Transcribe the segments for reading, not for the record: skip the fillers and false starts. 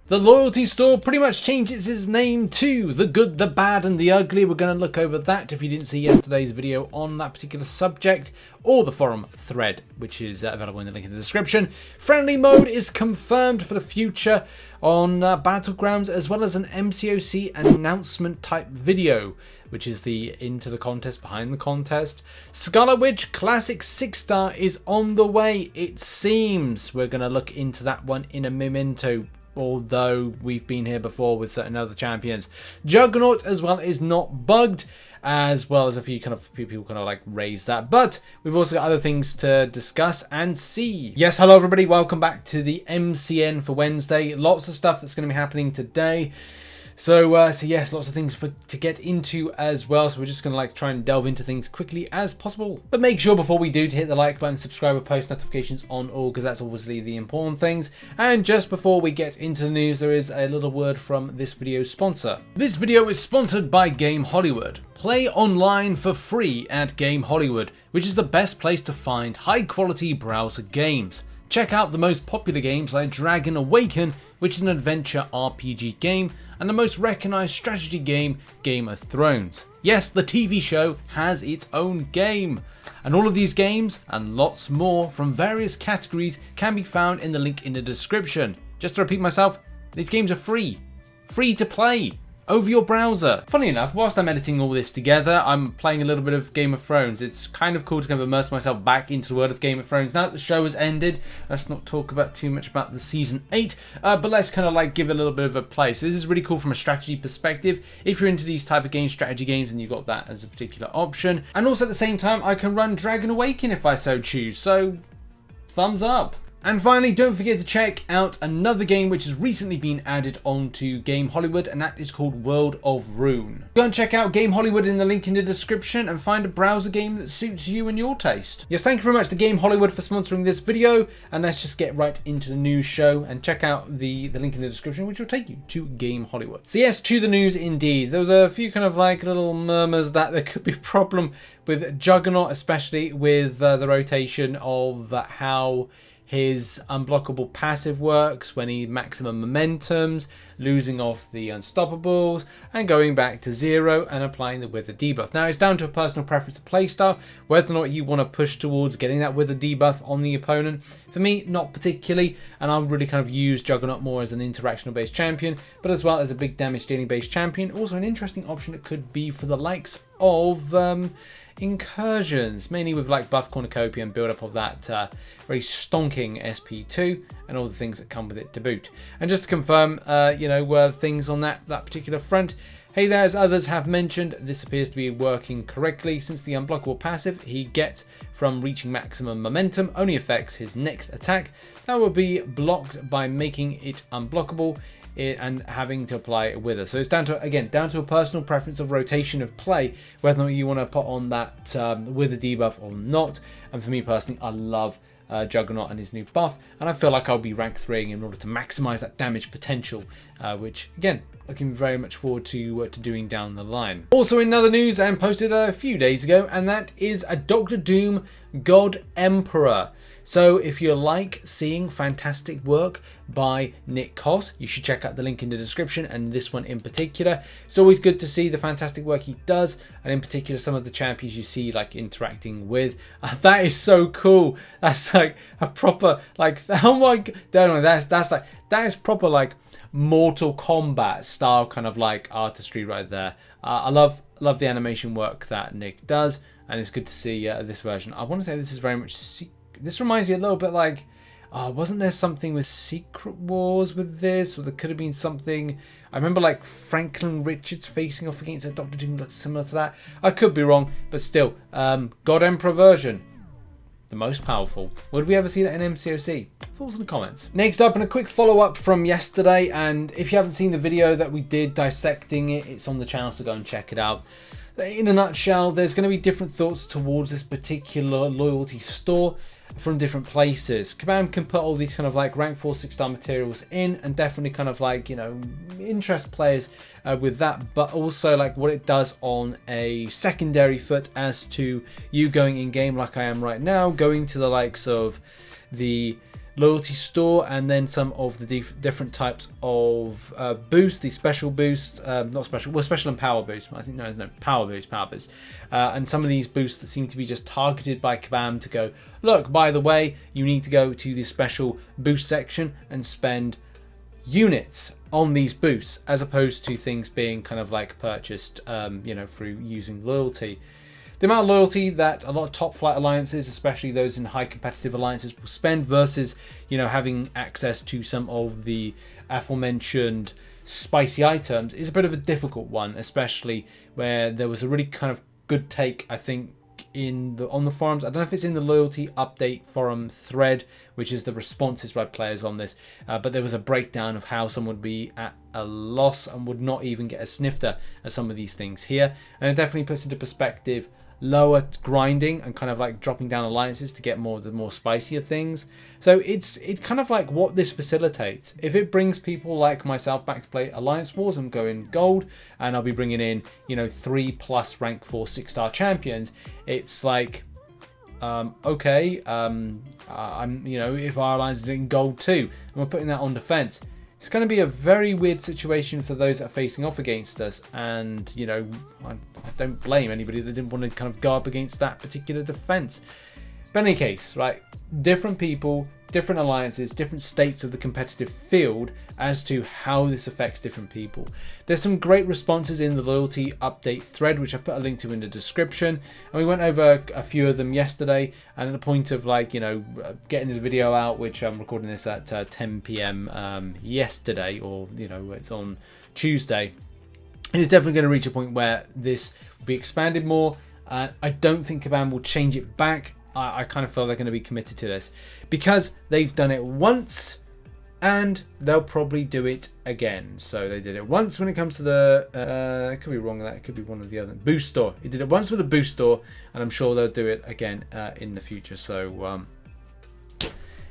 The Loyalty Store pretty much changes its name to The Good, The Bad and The Ugly. We're going to look over that if you didn't see yesterday's video on that particular subject, or the forum thread, which is available in the link in the description. Friendly mode is confirmed for the future on Battlegrounds, as well as an MCOC announcement type video, which is the into the contest, behind the contest. Scarlet Witch Classic 6-star is on the way, it seems. We're going to look into that one in a memento, although we've been here before with certain other champions. Juggernaut as well is not bugged, as well as a few people kind of like raise that, but we've also got other things to discuss and see. Yes, hello everybody, welcome back to the MCN for Wednesday. Lots of stuff that's going to be happening today. So yes, lots of things to get into as well. So we're just going to try and delve into things quickly as possible. But make sure before we do to hit the like button, subscribe with post notifications on all, because that's obviously the important things. And just before we get into the news, there is a little word from this video's sponsor. This video is sponsored by Game Hollywood. Play online for free at Game Hollywood, which is the best place to find high quality browser games. Check out the most popular games like Dragon Awaken, which is an adventure RPG game, and the most recognized strategy game, Game of Thrones. Yes, the TV show has its own game. And all of these games, and lots more from various categories, can be found in the link in the description. Just to repeat myself, these games are free. Free to play. Over your browser. Funny enough, whilst I'm editing all this together, I'm playing a little bit of Game of Thrones. It's kind of cool to kind of immerse myself back into the world of Game of Thrones. Now that the show has ended, let's not talk about too much about the season 8, but let's kind of give it a little bit of a play. So this is really cool from a strategy perspective. If you're into these type of games, strategy games, and you've got that as a particular option. And also at the same time, I can run Dragon Awaken if I so choose. So thumbs up. And finally, don't forget to check out another game which has recently been added onto Game Hollywood, and that is called World of Rune. Go and check out Game Hollywood in the link in the description and find a browser game that suits you and your taste. Yes, thank you very much to Game Hollywood for sponsoring this video, and let's just get right into the news show and check out the link in the description, which will take you to Game Hollywood. So yes, to the news indeed. There was a few kind of little murmurs that there could be a problem with Juggernaut, especially with the rotation of how his unblockable passive works when he maximum momentums, losing off the unstoppables, and going back to 0 and applying the wither debuff. Now it's down to a personal preference of playstyle, whether or not you want to push towards getting that wither debuff on the opponent. For me, not particularly, and I'll really kind of use Juggernaut more as an interactional based champion, but as well as a big damage dealing based champion. Also an interesting option it could be for the likes of incursions, mainly with buff cornucopia and build up of that very stonking SP2 and all the things that come with it to boot. And just to confirm, things on that particular front. Hey there, as others have mentioned, this appears to be working correctly, since the unblockable passive he gets from reaching maximum momentum only affects his next attack. That will be blocked by making it unblockable and having to apply a wither. So it's down to a personal preference of rotation of play, whether or not you want to put on that wither debuff or not. And for me personally, I love Juggernaut and his new buff, and I feel like I'll be rank 3ing in order to maximize that damage potential, which again, looking very much forward to doing down the line. Also in other news, and posted a few days ago, and that is a Doctor Doom God Emperor. So if you like seeing fantastic work by Nick Koss, you should check out the link in the description, and this one in particular. It's always good to see the fantastic work he does, and in particular some of the champions you see interacting with. That is so cool. That's a proper oh my god, that is proper Mortal Kombat style kind of artistry right there. I love the animation work that Nick does, and it's good to see this version. I want to say this is very much this reminds me a little bit wasn't there something with Secret Wars with this, or there could have been something. I remember Franklin Richards facing off against a Doctor Doom looks similar to that. I could be wrong, but still, God Emperor version, the most powerful. Would we ever see that in MCOC? Thoughts in the comments. Next up, and a quick follow-up from yesterday, and if you haven't seen the video that we did dissecting it, it's on the channel, so go and check it out. In a nutshell, there's going to be different thoughts towards this particular Loyalty Store from different places. Kabam can put all these kind of rank 4 6-star materials in, and definitely kind of interest players with that, but also what it does on a secondary foot as to you going in game like I am right now, going to the likes of the Loyalty Store, and then some of the different types of boosts, the special boosts, not special, well, special and power boosts. I think no, power boost, and some of these boosts that seem to be just targeted by Kabam to go, look, by the way, you need to go to the special boost section and spend units on these boosts, as opposed to things being kind of like purchased, you know, through using loyalty. The amount of loyalty that a lot of top flight alliances, especially those in high competitive alliances, will spend versus, you know, having access to some of the aforementioned spicy items is a bit of a difficult one, especially where there was a really kind of good take, I think, on the forums. I don't know if it's in the loyalty update forum thread, which is the responses by players on this, but there was a breakdown of how someone would be at a loss and would not even get a snifter at some of these things here, and it definitely puts into perspective lower grinding and kind of like dropping down alliances to get more of the more spicier things. So it's kind of like what this facilitates. If it brings people like myself back to play Alliance Wars and go in gold, and I'll be bringing in, you know, 3+ rank 4 6-star champions, it's like, okay, I'm, you know, if our alliance is in gold too and we're putting that on defense, it's going to be a very weird situation for those that are facing off against us. And, you know, I don't blame anybody that didn't want to kind of go up against that particular defense. But in any case, right, different people, different alliances, different states of the competitive field as to how this affects different people. There's some great responses in the loyalty update thread, which I've put a link to in the description, and we went over a few of them yesterday. And at the point of, like, you know, getting this video out, which I'm recording this at 10 p.m. Yesterday, or, you know, it's on Tuesday, it is definitely going to reach a point where this will be expanded more. I don't think Kabam will change it back. I kind of feel they're going to be committed to this because they've done it once and they'll probably do it again. So they did it once when it comes to the, I could be wrong with that, it could be one of the other, boost store. He did it once with the boost store, and I'm sure they'll do it again in the future. So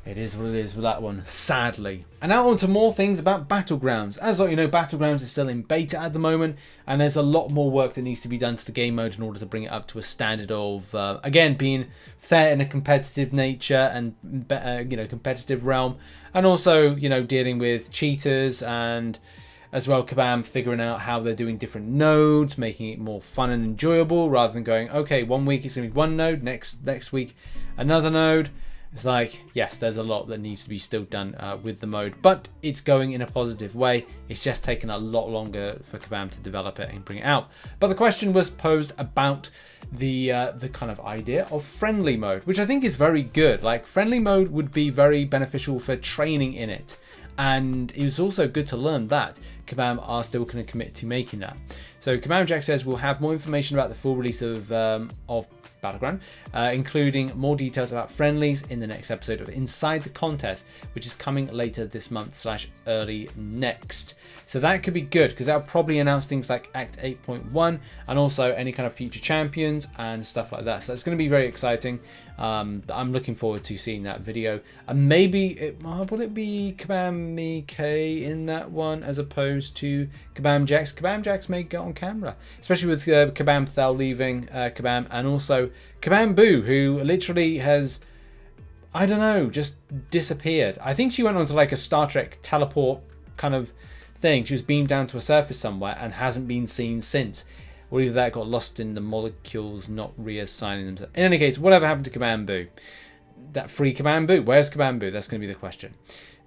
it is what it is with that one, sadly. And now on to more things about Battlegrounds. As you know, Battlegrounds is still in beta at the moment, and there's a lot more work that needs to be done to the game mode in order to bring it up to a standard of, again, being fair in a competitive nature and, you know, competitive realm, and also, you know, dealing with cheaters, and as well Kabam figuring out how they're doing different nodes, making it more fun and enjoyable, rather than going, okay, 1 week it's going to be one node, next week another node. It's like, yes, there's a lot that needs to be still done with the mode, but it's going in a positive way. It's just taken a lot longer for Kabam to develop it and bring it out. But the question was posed about the kind of idea of friendly mode, which I think is very good. Like, friendly mode would be very beneficial for training in it. And it was also good to learn that Kabam are still going to commit to making that. So Kabam Jack says we'll have more information about the full release of Battleground, including more details about friendlies in the next episode of Inside the Contest, which is coming later this month / early next. So that could be good because that'll probably announce things like Act 8.1 and also any kind of future champions and stuff like that. So that's going to be very exciting. I'm looking forward to seeing that video, and maybe will it be Kabam Mike in that one as opposed to Kabam Jax? Kabam Jax may get on camera, especially with Kabam Thel leaving Kabam, and also Kabam Boo, who literally has, I don't know, just disappeared. I think she went on to like a Star Trek teleport kind of thing. She was beamed down to a surface somewhere and hasn't been seen since. Or either that got lost in the molecules not reassigning themselves. In any case, whatever happened to Kabam Boo? That free Kabam Boo? Where's Kabam Boo? That's going to be the question.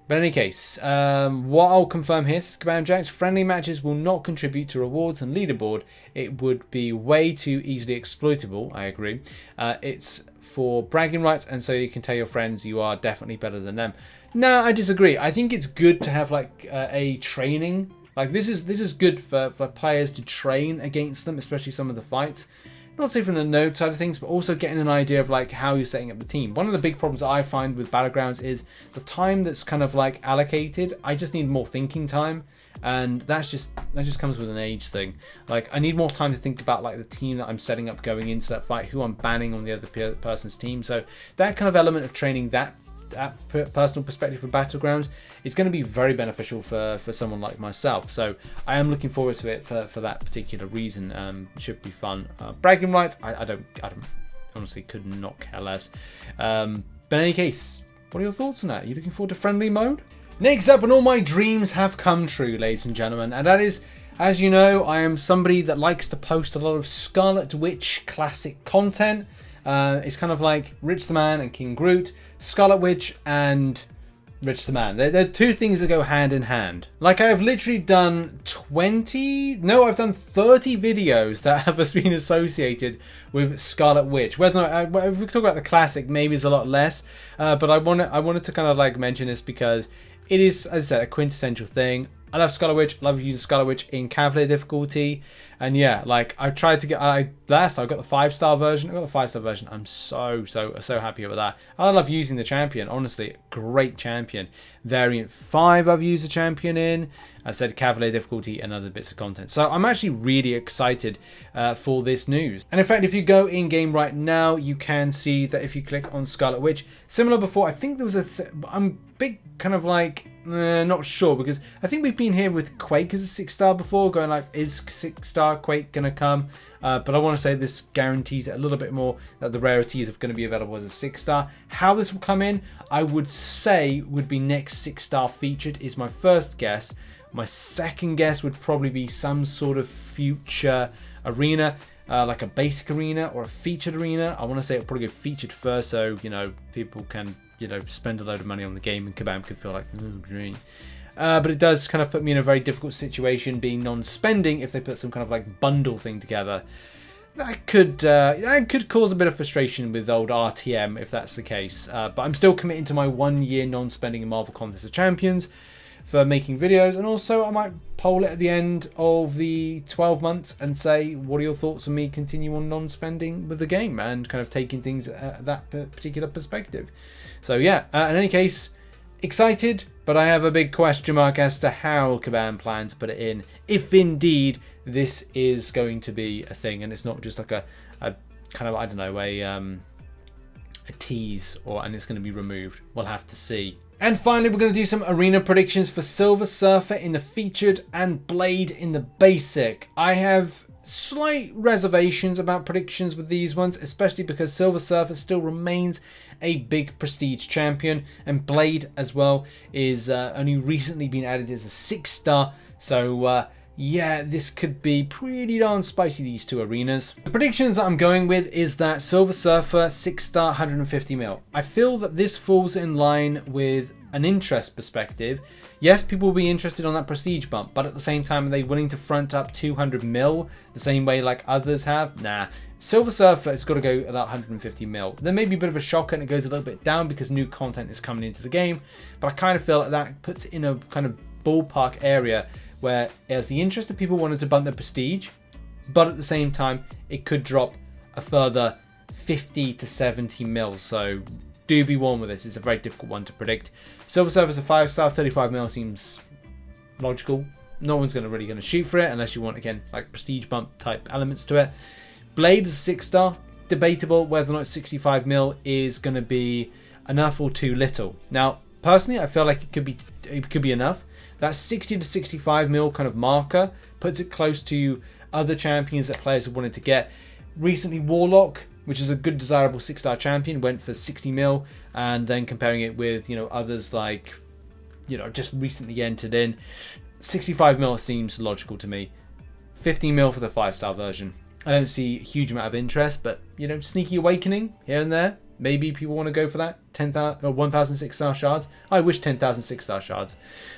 But in any case, what I'll confirm here is Kabam Jax, friendly matches will not contribute to rewards and leaderboard. It would be way too easily exploitable, I agree. It's for bragging rights, and so you can tell your friends you are definitely better than them. No, I disagree. I think it's good to have like a training. Like this is good for players to train against them, especially some of the fights. Not say from the node side of things, but also getting an idea of like how you're setting up the team. One of the big problems that I find with Battlegrounds is the time that's kind of like allocated. I just need more thinking time, and that just comes with an age thing. Like I need more time to think about like the team that I'm setting up going into that fight, who I'm banning on the other person's team. So that kind of element of training, that personal perspective for Battlegrounds is going to be very beneficial for someone like myself. So I am looking forward to it for that particular reason. It should be fun. Bragging rights, I don't honestly could not care less. But in any case, What are your thoughts on that? Are you looking forward to friendly mode? Next up, and all my dreams have come true, ladies and gentlemen, and that is, as you know, I am somebody that likes to post a lot of Scarlet Witch classic content. It's kind of like RichTheMan and King Groot, Scarlet Witch and RichTheMan. They're two things that go hand in hand. Like, I've literally done 30 videos that have been associated with Scarlet Witch. Whether or not, if we talk about the classic, maybe it's a lot less. But I wanted to kind of like mention this because it is, as I said, a quintessential thing. I love Scarlet Witch. I love using Scarlet Witch in Cavalier difficulty. And yeah, like I tried to get, I got the 5-star version. I got the 5-star version. I'm so happy with that. I love using the champion. Honestly, great champion. Variant 5 I've used the champion in. I said Cavalier difficulty and other bits of content. So I'm actually really excited for this news. And in fact, if you go in game right now, you can see that if you click on Scarlet Witch, similar before, I think there was I'm big kind of like, not sure, because I think we've been here with Quake as a 6-star before, going like, is 6-star Quake gonna come? But I want to say this guarantees it a little bit more that the rarities are going to be available as a 6-star. How this will come in, I would say would be next 6-star featured is my first guess. My second guess would probably be some sort of future arena, like a basic arena or a featured arena. I want to say it'll probably go featured first, so you know people can spend a load of money on the game and Kabam can feel like, ooh, green. But it does kind of put me in a very difficult situation being non-spending if they put some kind of like bundle thing together. That could cause a bit of frustration with old RTM if that's the case. But I'm still committing to my 1 year non-spending in Marvel Contest of Champions for making videos, and also I might poll it at the end of the 12 months and say, what are your thoughts on me continue on non-spending with the game and kind of taking things at that particular perspective. So yeah, in any case, excited, but I have a big question mark as to how Kabam plan to put it in, if indeed this is going to be a thing and it's not just like a kind of, I don't know, a tease, and it's going to be removed. We'll have to see. And finally, we're going to do some arena predictions for Silver Surfer in the featured and Blade in the basic. I have slight reservations about predictions with these ones, especially because Silver Surfer still remains a big prestige champion, and Blade as well is only recently been added as a 6-star. So yeah, this could be pretty darn spicy, these two arenas. The predictions that I'm going with is that Silver Surfer 6-star 150 mil. I feel that this falls in line with an interest perspective. Yes, people will be interested on that prestige bump, but at the same time, are they willing to front up 200 mil the same way like others have? Nah. Silver Surfer has got to go at that 150 mil. There may be a bit of a shocker and it goes a little bit down because new content is coming into the game, but I kind of feel like that puts it in a kind of ballpark area where as the interest of people wanted to bump their prestige, but at the same time, it could drop a further 50 to 70 mil. So do be warned with this. It's a very difficult one to predict. Silver Surfer is a 5-star, 35 mil seems logical. No one's really going to shoot for it unless you want, again, like prestige bump type elements to it. Blade is a 6-star. Debatable whether or not 65 mil is going to be enough or too little. Now, personally, I feel like it could be enough. That 60 to 65 mil kind of marker puts it close to other champions that players have wanted to get. Recently, Warlock, which is a good desirable 6-star champion, went for 60 mil, and then comparing it with others like just recently entered in, 65 mil seems logical to me. 50 mil for the 5-star version. I don't see a huge amount of interest, but Sneaky Awakening here and there. Maybe people want to go for that 10,000 or 1,000 6-star shards. I wish 10,000 6-star shards.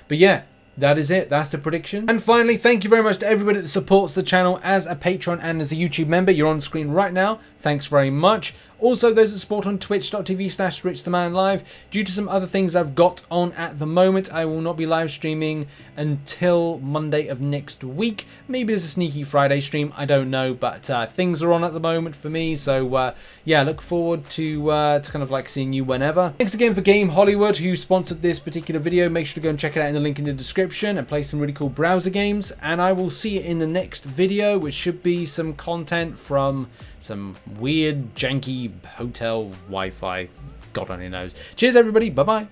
But yeah, that is it. That's the prediction. And finally, thank you very much to everybody that supports the channel as a patron and as a YouTube member. You're on screen right now. Thanks very much. Also, those that support on twitch.tv/RichTheMan live. Due to some other things I've got on at the moment, I will not be live streaming until Monday of next week. Maybe there's a sneaky Friday stream. I don't know, but things are on at the moment for me. So yeah, look forward to kind of like seeing you whenever. Thanks again for Game Hollywood, who sponsored this particular video. Make sure to go and check it out in the link in the description and play some really cool browser games. And I will see you in the next video, which should be some content from some weird, janky hotel Wi-Fi. God only knows. Cheers, everybody. Bye-bye.